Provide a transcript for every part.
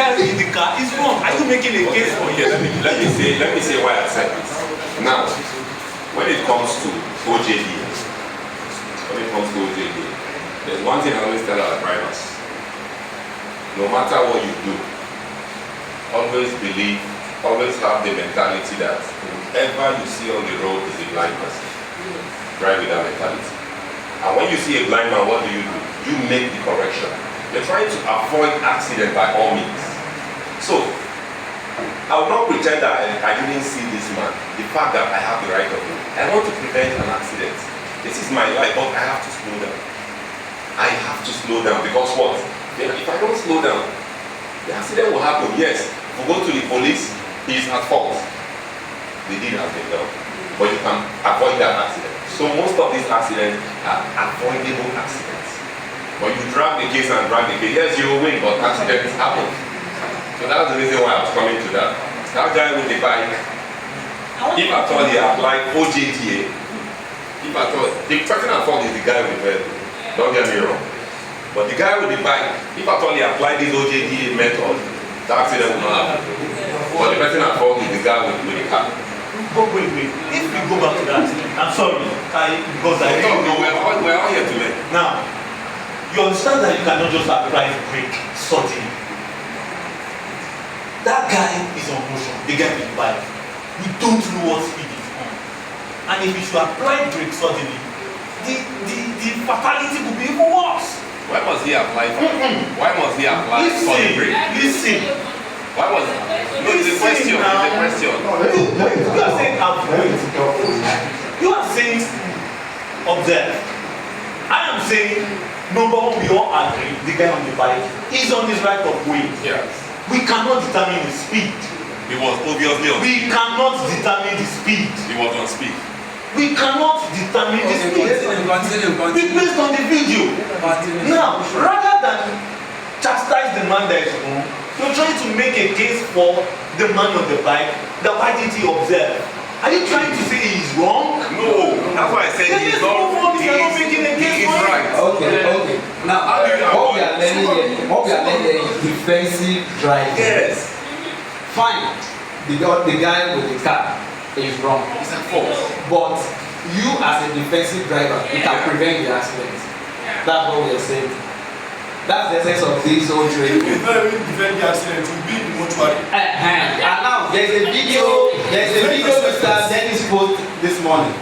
guy in the car is wrong. Are you making a case for Okay, let me say why I said this. Now, when it comes to OJD, there's one thing I always tell our drivers. No matter what you do, always have the mentality that whoever you see on the road is a blind person. Drive with that mentality. And when you see a blind man, what do? You make the correction. You're trying to avoid accident by all means. So, I will not pretend that I didn't see this man. The fact that I have the right of way. I want to prevent an accident. This is my life, but I have to slow down. I have to slow down because what? If I don't slow down, the accident will happen. Yes, if we go to the police, he's at fault. The deed has been done. But you can avoid that accident. So most of these accidents are avoidable accidents. But you drag the case, yes, you will win, but accidents happen. So that's the reason why I was coming to that. That guy with the bike, if at all he applied OJTA, if at all, the person at fault is the guy with the vehicle. Don't get me wrong. But the guy with the bike, if at all he applied this OJTA method, the accident will not happen. But the person at fault is the guy with the car. But wait. If we go back to that, I'm sorry, because I don't know. We're all here to learn. Now, you understand that you cannot just apply brake suddenly. That guy is on motion, the guy with the bike. We don't know what speed is on. And if you should apply brake suddenly, the fatality could be even worse. Why must he apply for Why must he apply for the brake? Listen. Why was it? No, it's a question. You are saying avoid. You are saying observe. I am saying number one, we all agree the guy on the bike is on his right of way. Yes. We cannot determine the speed. He was obviously on speed. We cannot determine the speed. He was on speed. We cannot determine the speed. Based on the video. Now, rather than chastise the man that is wrong, you're trying to make a case for the man on the bike. That why did he observe? Are you trying to say he is wrong? No, that's why I said he is not. He is right. Okay. Now, what we are learning here is defensive driving. Yes. Fine. The guy with the car is wrong. It's at fault. But you as a defensive driver, you can prevent the accident. That's what we are saying. That's the essence of this whole training. If you don't defend the accident, you'll be in the mortuary. And now there's a video Mr. Dennis posted this morning.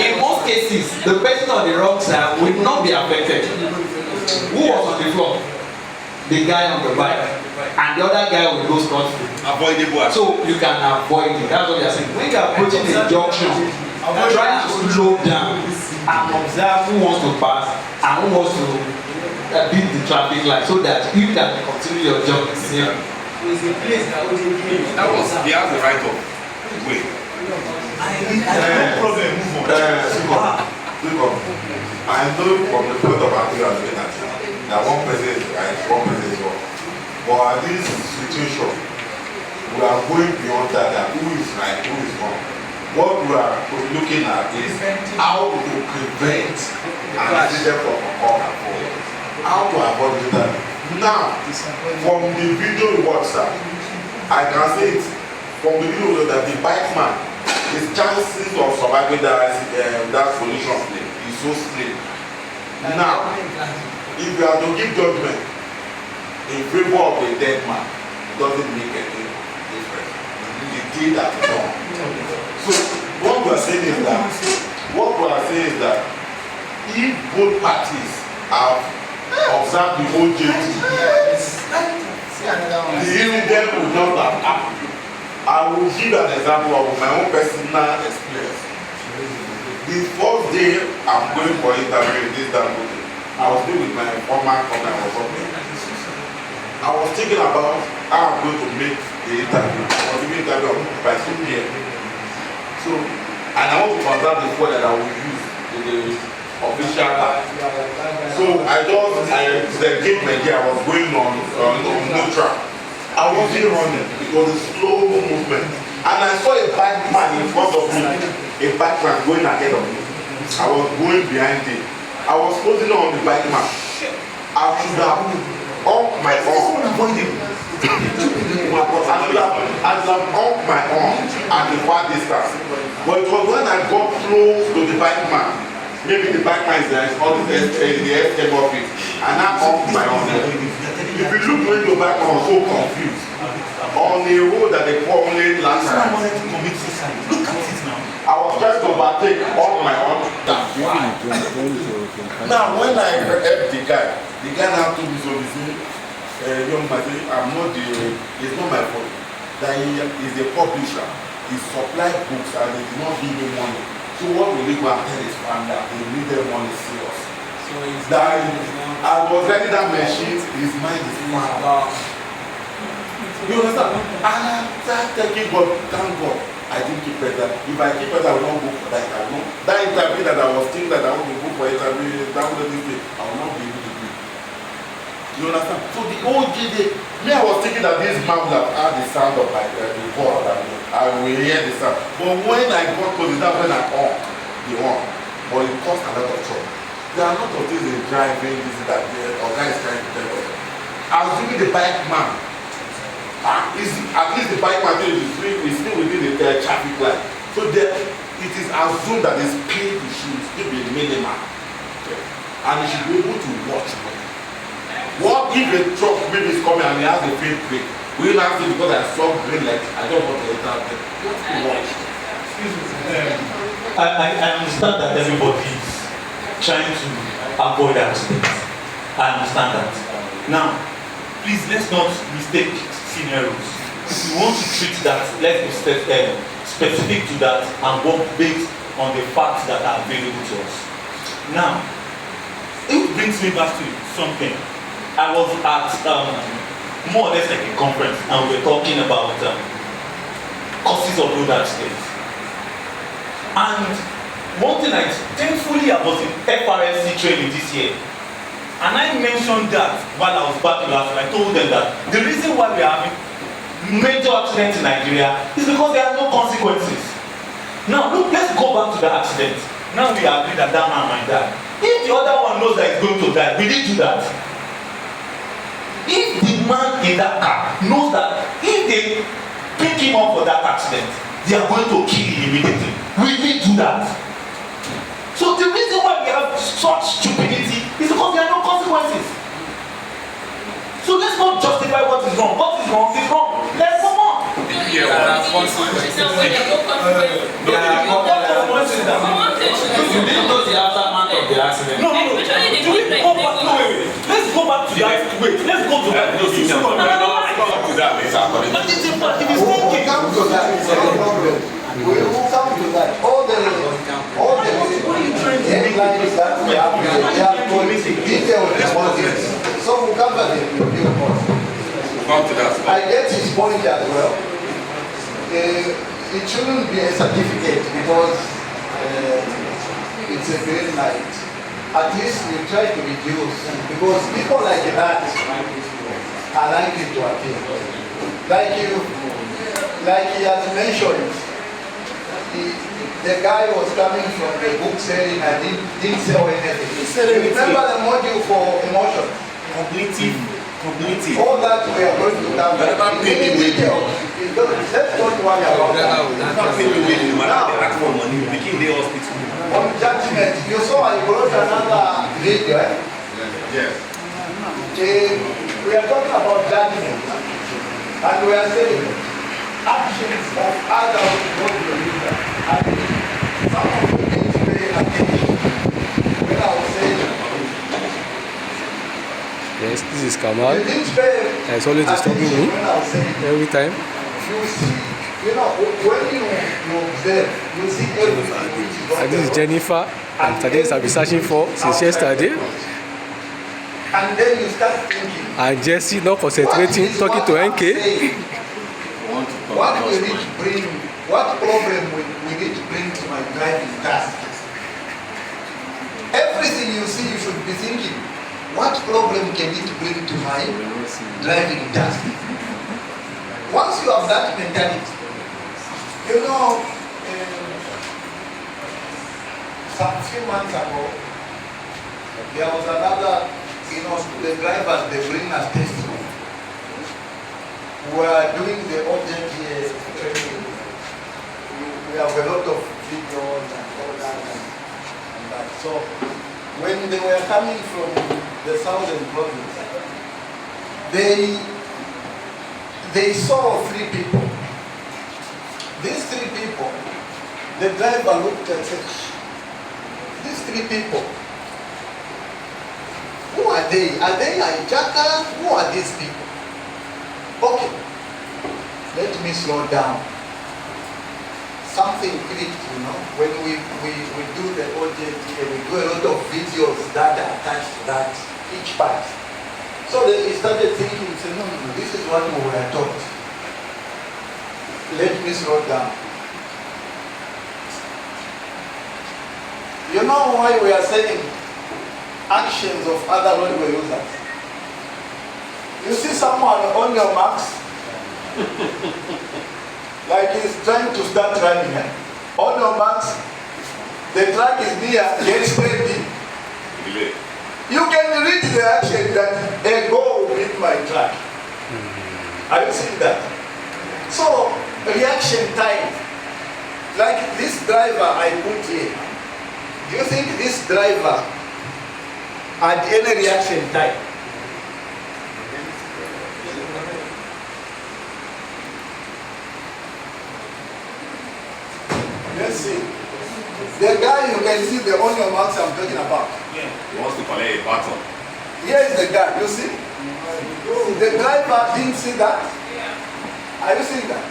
In most cases, the person on the wrong side will not be affected. Who was on the floor? The guy on the bike. And the other guy will go scot-free. Avoidable. So you can avoid it. That's what they are saying. When you are approaching a junction, try to slow down and observe who wants to pass and who wants to beat the traffic light so that you can continue your journey safe. That was, he has the right of way. No problem, move on. I know from the point of view I'm looking at it, that one person is right, one person is wrong. But at this situation, we are going beyond that who is right, who is wrong. What we are looking at is how to prevent an accident from occurring. How to avoid that. Now, from the video you watch, sir, I can say it from the video that the bike man, his chances of surviving that collision is so slim. Now, if you are to give judgment in favor of a dead man, it doesn't make any difference. The deed that is done. So, what we are saying is that if both parties have observe the whole JT. The incident will not have happened. I will give an example of my own personal experience. The first day I'm going for interview in this Dangote, I was still with my former company I was working. I was thinking about how I'm going to make the interview. I was giving interview by 2 p.m. So, and I want to observe the phone that I will use in the official life. So I the gate Nigeria, I was going on no track. I wasn't running because it's slow movement. And I saw a bike man in front of me, a bike man going ahead of me. I was going behind him. I was closing on the bike man. I should have off my own. I would have off my arm at the far distance. But it was when I got close to the bike man, maybe the bike man is there, all the escape of it, and I off my arm. If you look when the bike man was so confused, on a road that they call only last time. Look at it now. I was trying to overtake on my own. Now when I helped the guy now told me so, he said, young man, it's not my fault. That he is a publisher. He supplied books and he did not give me money. So what will he go and tell his family that he needed money serious? So that I was ready that machine, his mind is far. You understand? And I started taking God, thank God. I didn't keep better. If I keep better, I will not go for that. I will not. That interview that I was thinking that I want to go for interview, that was the thing. I will not be able to do it. You understand? So the whole GD, I was thinking that this man would have heard the sound of like the God. I will hear the sound. But when I got to the down, when I on the one, but it cost a lot of trouble. There are a lot of things in driving, this is that or guys trying to tell us. I was doing the bike man. At least the bike man is still within the traffic light. So there, it is assumed that the speed should still be minimal. Okay. And you should be able to watch it. What if a truck maybe is coming and he has a faint brake? Will you not see because I saw green light, I don't want to enter there. You have to watch. Excuse me. I understand that everybody is trying to avoid accidents. I understand that. Now, please let's not mistake scenarios. If we want to treat that, let's be specific to that and work based on the facts that are available to us. Now, it brings me back to something. I was at more or less like a conference and we were talking about causes of road accidents. And one thing thankfully I was in FRSC training this year. And I mentioned that while I was back last year. I told them that the reason why we are having major accidents in Nigeria is because there are no consequences. Now look, let's go back to the accident. Now we agree that that man might die. If the other one knows that he's going to die, will he do that? If the man in that car knows that if they pick him up for that accident, they are going to kill him immediately, will he do that? So the reason why we have such stupidity is because there are no consequences. So let's not justify what is wrong. What is wrong is wrong. Let's move on. Yeah, well, You didn't know the aftermath of the accident. No. Do we go back? No, wait. Let's go back to that. Wait, let's go to that. to that later. But it's important. If it's thinking. Come to that. No problem. We will come to that. All the headlines that we have, they have got detailed responses. So we'll cover them in due course. Come to that. I get his point as well. It shouldn't be a certificate because it's a green light. At least we try to reduce because people like that are likely to appear. Like he has mentioned, the guy was coming from the book selling and didn't sell anything. Remember the module for emotion? Cognitive. All that we are going to cover. In detail. Let's not worry about that. On judgment, you saw I brought another video. Yes. We are talking about judgment. And we are saying actions of others not believers. And some of you need to pay attention. When I was saying yes, this is Kamal. you didn't pay It's always disturbing me when I was saying every time. you see, when you observe, you see everything which is And this is Jennifer, and today I've been searching for since yesterday. And then you start thinking. And Jesse not concentrating, talking to NK. What will it bring? What problem will it bring to my driving task? Everything you see, you should be thinking, what problem can it bring to my driving task? Once you have that mentality, some few months ago, there was another, the drivers, they bring us testimony. we are doing the object here training. We have a lot of videos and all that and that. So when they were coming from the southern province, they saw 3 people. These 3 people, the driver looked and said, these 3 people, who are they? Are they hijackers? Who are these people? Okay, let me slow down. Something clicked, you know, when we do the OJT, we do a lot of videos that are attached to that, each part. So they started thinking, say, no, this is what we were taught. Let me slow down. You know why we are saying actions of other roadway users? You see someone on your marks, like he's trying to start running. On your marks, the track is near, get ready. You can read the action that a go will meet my track. Are you seeing that? So, reaction time. Like this driver I put here. Do you think this driver had any reaction time? Let's see. The guy you can see the onion marks I'm talking about. Yeah. He wants to collect a button. Here is the guy, you see? The driver didn't see that. Are you seeing that?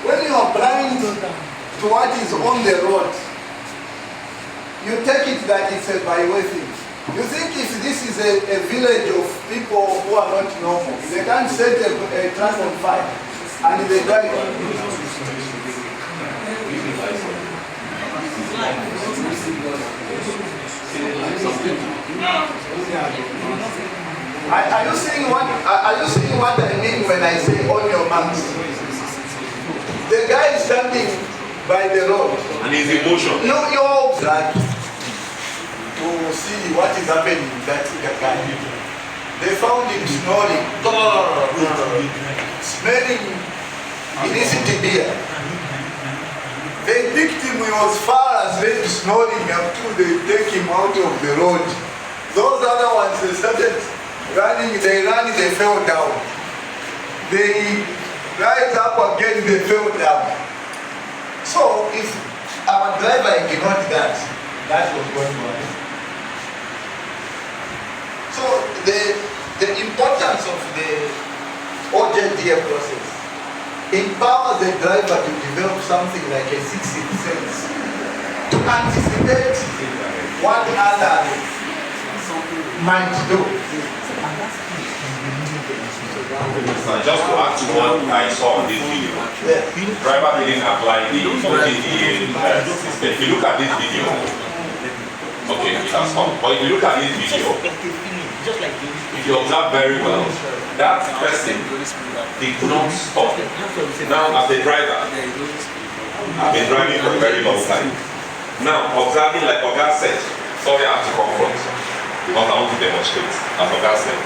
When you are blind to what is on the road, you take it that it's a byway thing. You think if this is a village of people who are not normal, they can't set a truck on fire and they drive. Are you seeing what I mean when I say on your marks? The guy is standing by the road. And his emotion. You observe to see what is happening in that guy. They found him snoring, smelling illicit beer. They picked him, he was far asleep, snoring until they take him out of the road. Those other ones, they started running, they fell down. They rise up again, they fell down. So if our driver ignored that, that was going on. So the importance of the OJDA process empowers the driver to develop something like a sixth sense, to anticipate what others might do. Just to add to what I saw on this video, the driver didn't apply the OJDA system. If you look at this video, okay, it has come. But if you look at this video, if you observe very well, that person did not stop. Now, as a driver, I've been driving for a very long time. Now, observing, like Oga said, sorry I have to confront, because I want to demonstrate, as Oga said.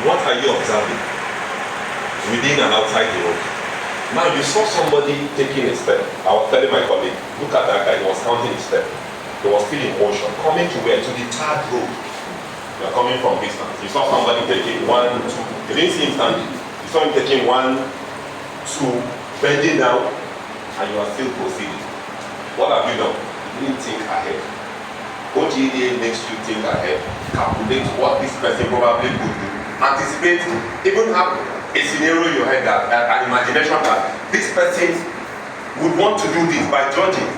What are you observing within and outside the road? Now, you saw somebody taking a step. I was telling my colleague, look at that guy, he was counting his step. He was still in motion, coming to where? To the third road. You are coming from distance. You saw somebody taking 1, 2. You didn't see him standing. You saw him taking 1, 2, bending down, and you are still proceeding. What have you done? You didn't think ahead. OJDA makes you think ahead, calculate what this person probably could do, anticipate, even have a scenario in your head, that an imagination that this person would want to do this by judging.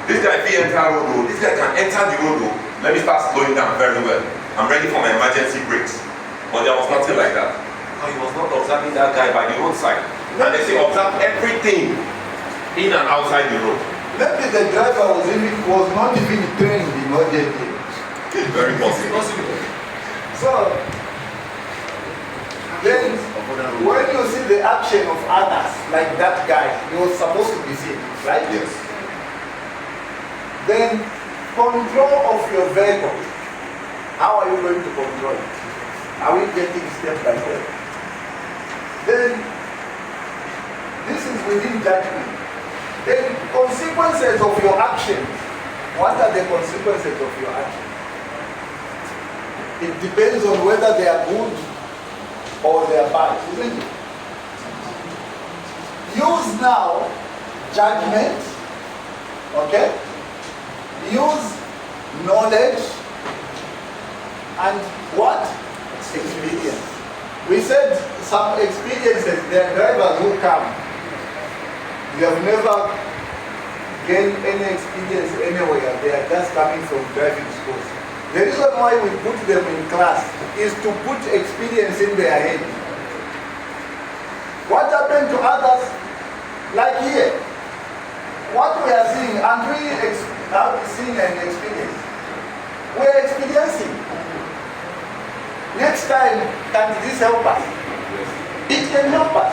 This guy can enter road, this guy can enter the road. Let me start slowing down very well. I'm ready for my emergency brakes. But there was nothing like that. No, he was not observing that guy by the roadside. Now they say observe everything in and outside the road. Maybe the driver was not even trained in OJDA. It's very possible. So, then when you see the action of others, like that guy, he was supposed to be seen, right? Yes. Then control of your vehicle. How are you going to control it? Are we getting step by step? Then within judgment. The consequences of your actions. What are the consequences of your actions? It depends on whether they are good or they are bad, isn't it? Use now judgment, okay? Use knowledge and what? Experience. We said some experiences, there are drivers who come. You have never gained any experience anywhere. They are just coming from driving schools. The reason why we put them in class is to put experience in their head. What happened to others? Like here, what we are seeing, and we have seen and experienced. We are experiencing. Next time, can this help us? It can help us.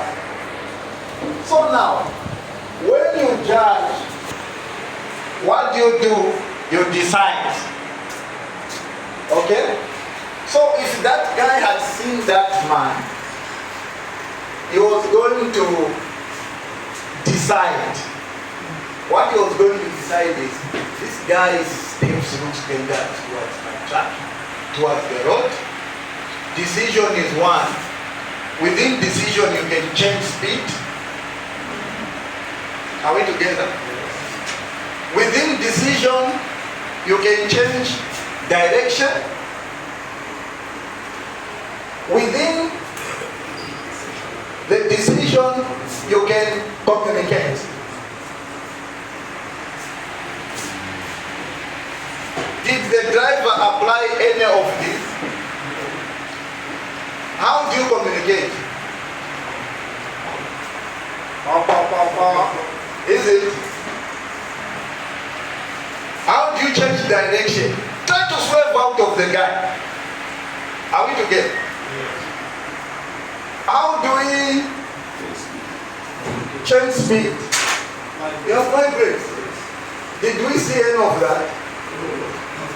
So now, when you judge, what do? You decide. Okay? So if that guy had seen that man, he was going to decide. What he was going to decide is, this guy's steps looks tender towards my track, towards the road. Decision is one. Within decision you can change speed. Are we together? Within decision you can change direction. Within the decision you can communicate. Did the driver apply any of these? How do you communicate? Is it? How do you change direction? Try to swerve out of the guy. Are we together? How do we change speed? You have my brakes. Did we see any of that?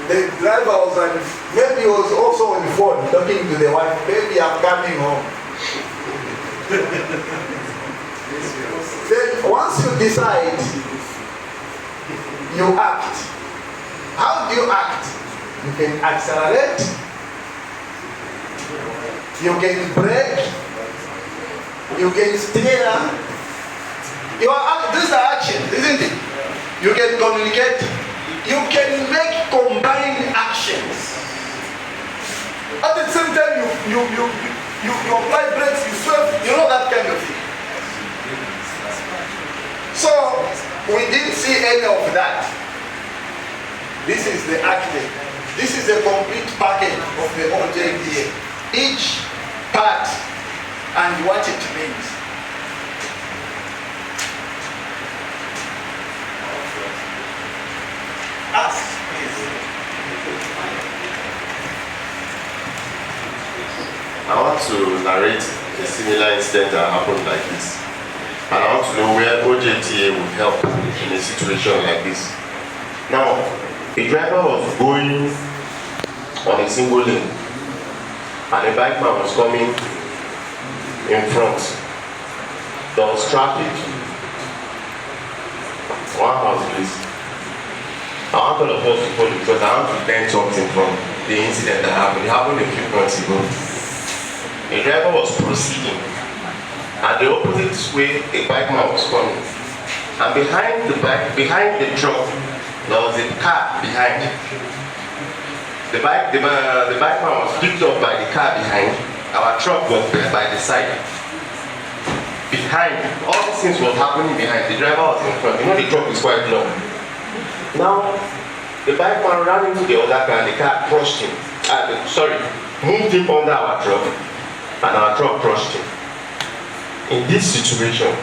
The driver was on, maybe he was also on the phone talking to the wife, maybe I'm coming home. Then once you decide, you act. How do you act? You can accelerate, you can brake, you can steer. These are actions, isn't it? You can communicate. You can make combined actions. At the same time, you apply brakes, you swerve, you know that kind of thing. So we didn't see any of that. This is the acting. This is a complete package of the object here. Each part and what it means. Ask, please. I want to narrate a similar incident that happened like this. And I want to know where OJTA would help in a situation like this. Now, a driver was going on a single lane and a bike man was coming in front. There was traffic. One house, please. I want all of us to follow because I want to learn something from the incident that happened. It happened a few months ago. A driver was proceeding, and the opposite way a bike man was coming. And behind the truck, there was a car behind. The bike man was picked up by the car behind. Our truck was by the side. Behind, all these things were happening behind. The driver was in front. You know the truck is quite long. Now, the bike man ran into the other car and the car crushed him. Moved him under our truck and our truck crushed him. In this situation,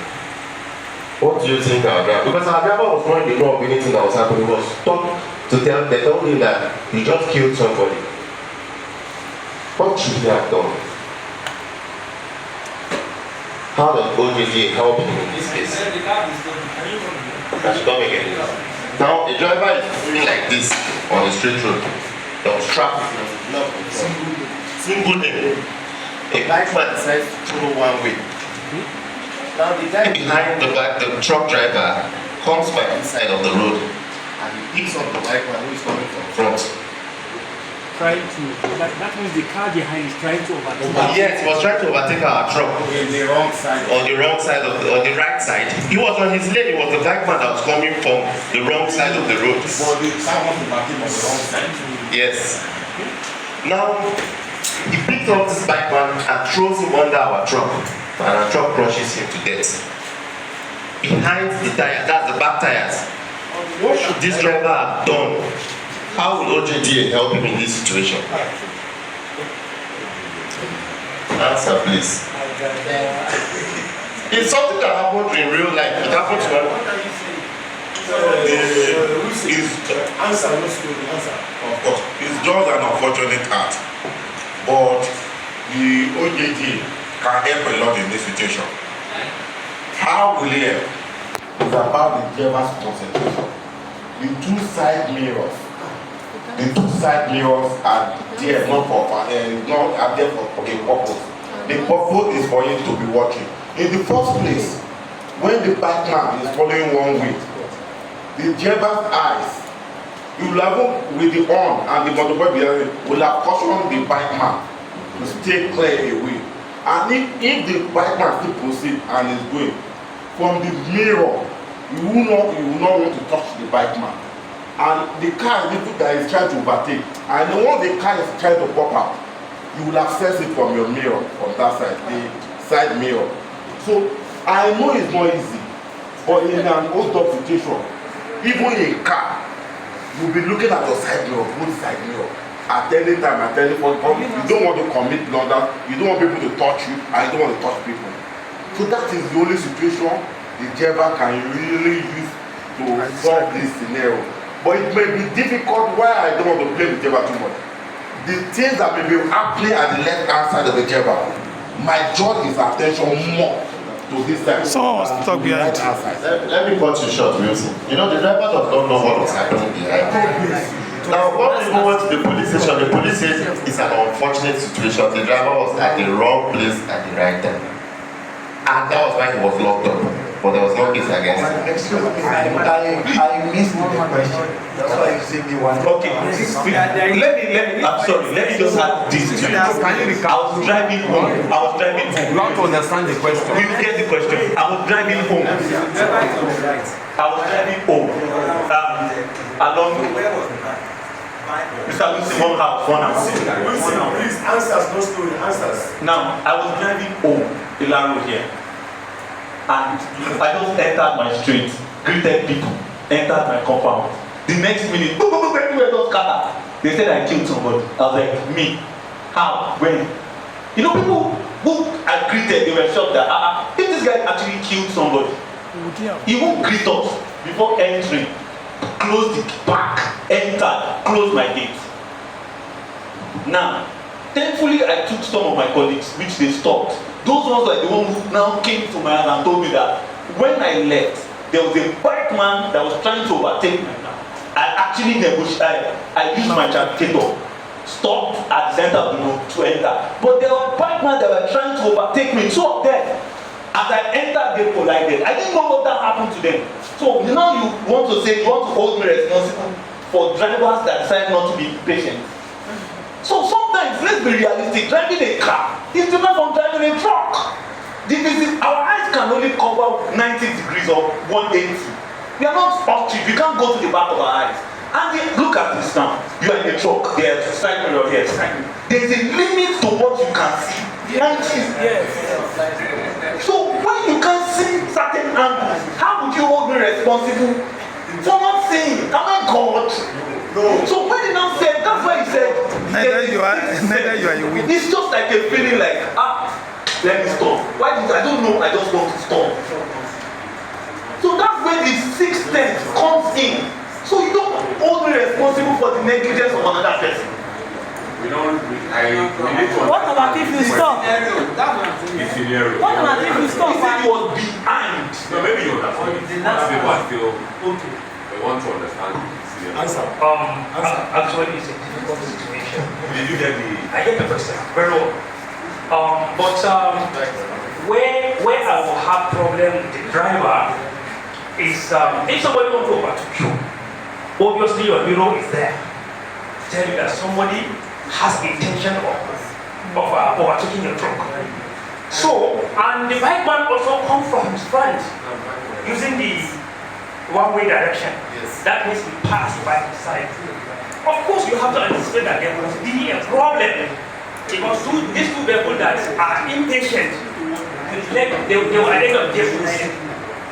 what do you think our driver? Because our driver was not in the know of anything that was happening. He was they told him that he just killed somebody. What should he have done? How does OJTA help him in this case? I should come again. Now, the driver is moving like this on the straight road. There was traffic. Single lane. A bike man decides to follow one way. Now the guy behind the truck driver comes by the side of the road and he picks up the bike man who is coming from front. Trying to, that means the car behind is trying to overtake. Yes, he was trying to overtake our truck. On the wrong side. On the wrong side of on the right side. He was on his lane, it was the bike man that was coming from the wrong side of the road. But the car wants to overtake on the wrong side. Yes. Now he picks up this bike man and throws him under our truck. And our truck crushes him to death. Behind the tire, that's the back tires. What should this driver have done? How will OJDA help him in this situation? Answer, please. It's something that happened in real life. It happened to Answer, no story, answer. Of course, it's just an unfortunate act, but the OJT can help a lot in this situation. How will he help? It's about the driver's concentration. The two side mirrors are there not there for a purpose. The purpose is for him to be watching. In the first place, when the bike man is following one way, the driver's eyes, you will have with the horn and the motorbike behind it, will have cautioned the bike man to stay clear away. And if the bike man still proceed and is going from the mirror, you will not want to touch the bike man. And the car that is trying to overtake, and the one the car is trying to pop out, you will access it from your mirror, from that side, the side mirror. So I know it's not easy, but in an hold-up situation, even in a car, you'll be looking at your side mirror, both side mirror, at any time, at any point. You don't want to commit blunder, you don't want people to touch you, and you don't want to touch people. So that is the only situation the driver can really use to solve this scenario. But it may be difficult. Why I don't want to play with driver too much. The things that may be happening at the left hand side of the driver, my draw his attention more to this side. So stuck behind. Let me cut you short, Wilson. You know, the driver does not know what was happening behind. Now, when we go to the police station, the police says it's an unfortunate situation. The driver was at the wrong place at the right time. And that was why he was locked up. But there was no case against him. Excuse me, I missed the question. That's why you see me one. Okay, let me just add this to you. I was driving home. You have to understand the question. You get the question. I was driving home. Along Mr. Wilson, one house. Wilson, please, answers, no story, answers. Now, I was driving home, the land road here, and I just entered my street, greeted people, entered my compound. The next minute, everywhere just scatter. They said I killed somebody. I was like, me? How? When? You know, people who I greeted, they were shocked that if this guy actually killed somebody, he won't greet us before entering. Close the back, enter, close my gate. Now, thankfully I took some of my colleagues, which they stopped. Those ones are the ones who now came to my house and told me that when I left, there was a bike man that was trying to overtake me. I actually negotiated. I used my trafficator, stopped at the center of the road to enter. But there were bike men that were trying to overtake me, two of them. As I entered, they collided. I didn't know what that happened to them. So now you want to hold me responsible for drivers that decide not to be patient. So sometimes, let's be realistic, driving a car is different from driving a truck. Our eyes can only cover 90 degrees or 180. We are not ostrich, we can't go to the back of our eyes. And look at this now. You are in a truck, there's a side mirror here. There's a limit to what you can see. Yes. So when you can see certain angles, how would you hold me responsible for not seeing? Am I God? No. So when he now said, that's why he said, neither you are a witch. It's just like a feeling like, let me stop. Why did I don't know, I just want to stop. So that's where the sixth sense comes in. So you don't hold me responsible for the negligence of another person. What about if you stop? What about if you stop? He said he was behind. No, maybe you understand. They want to understand the scenario. Answer. Actually, it's a difficult situation. Did you get the... I get the question very well. But where I will have problem with the driver is if somebody wants to overtake you, obviously your hero is there to tell you that somebody has intention of overtaking your truck. So, and the bike man also comes from his front using the one-way direction. Yes. That means he passed by his side. Of course, you have to anticipate that there must be a problem because these two people that are impatient, they will end up just united.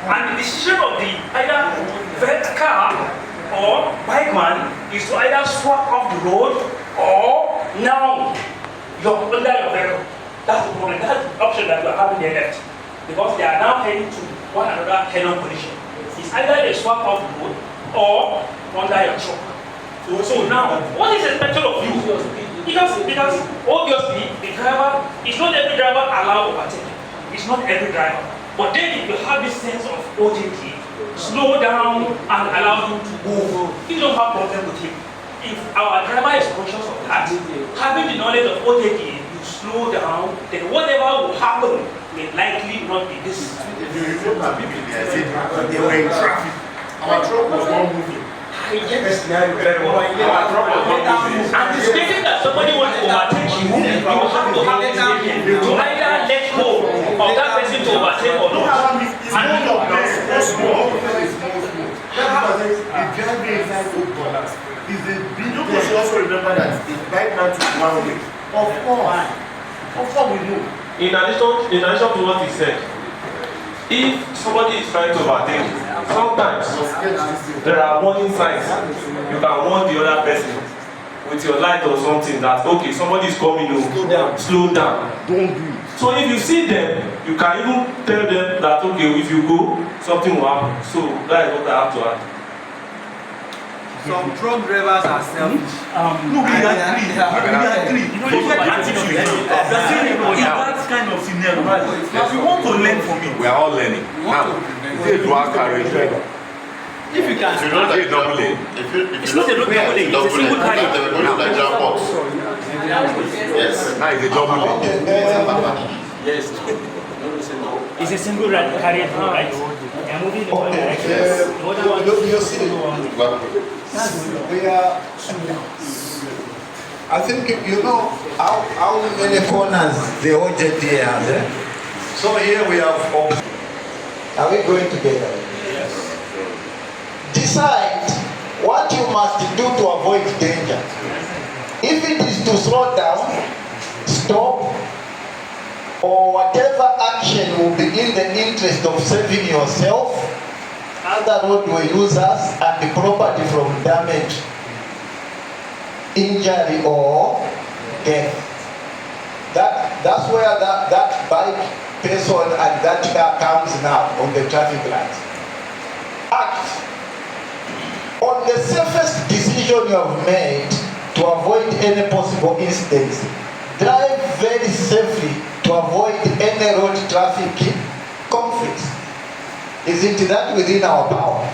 And the decision of the either car or bike man is to either swap off the road or now you're under your vehicle. That's the problem. That's the option that you are having there left. Because they are now heading to one another head-on collision. It's either they swap off the road or under your truck. So now, what is expected of you? Because obviously the driver, it's not every driver allowed overtaking. It's not every driver. But then if you have this sense of urgency, slow down and allow him to go. You don't have problem with him. If our driver is conscious of that, having the knowledge of OJT, you slow down, then whatever will happen may likely not be this. If you remember, they were in traffic. Our truck was not moving. I get the scenario very well. Anticipating that somebody wants to overtake you, you have to have this thinking to either let go of that person to overtake or not. You must also remember that the bike man took one way. Of course we do. In addition to what he said, if somebody is trying to overtake you, sometimes there are warning signs. You can warn the other person with your light or something that okay, somebody is coming, slow down. Don't do it. So if you see them, you can even tell them that okay, if you go, something will happen. So that is what I have to add. Some truck drivers are selfish. No, we agree. You know, you get attitude. In that kind of scenario, if we want to learn from it, We are all learning. Now, it's a dual carriage driver. If you can. It's not a double lane. It's not a double lane, it's a single carriage. Yes. Now it's a double lane. Yes. It's a single carriage, right? I'm moving in one direction. I think you know how many corners the OJT has. So here we have. Are we going together? Yes. Decide what you must do to avoid danger. If it is to slow down, stop, or whatever action will be in the interest of saving yourself, other roadway users, and the property from damage, injury, or death. That's where that bike person and that car comes now on the traffic lights. Act on the safest decision you have made to avoid any possible incidents. Drive very safely to avoid any road traffic conflicts. Isn't that within our power?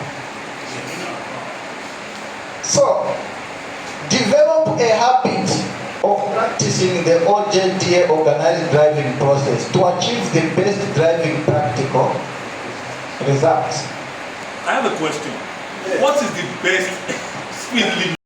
So, develop a habit of practicing the OJTA organized driving process to achieve the best driving practical results. I have a question. What is the best speed limit?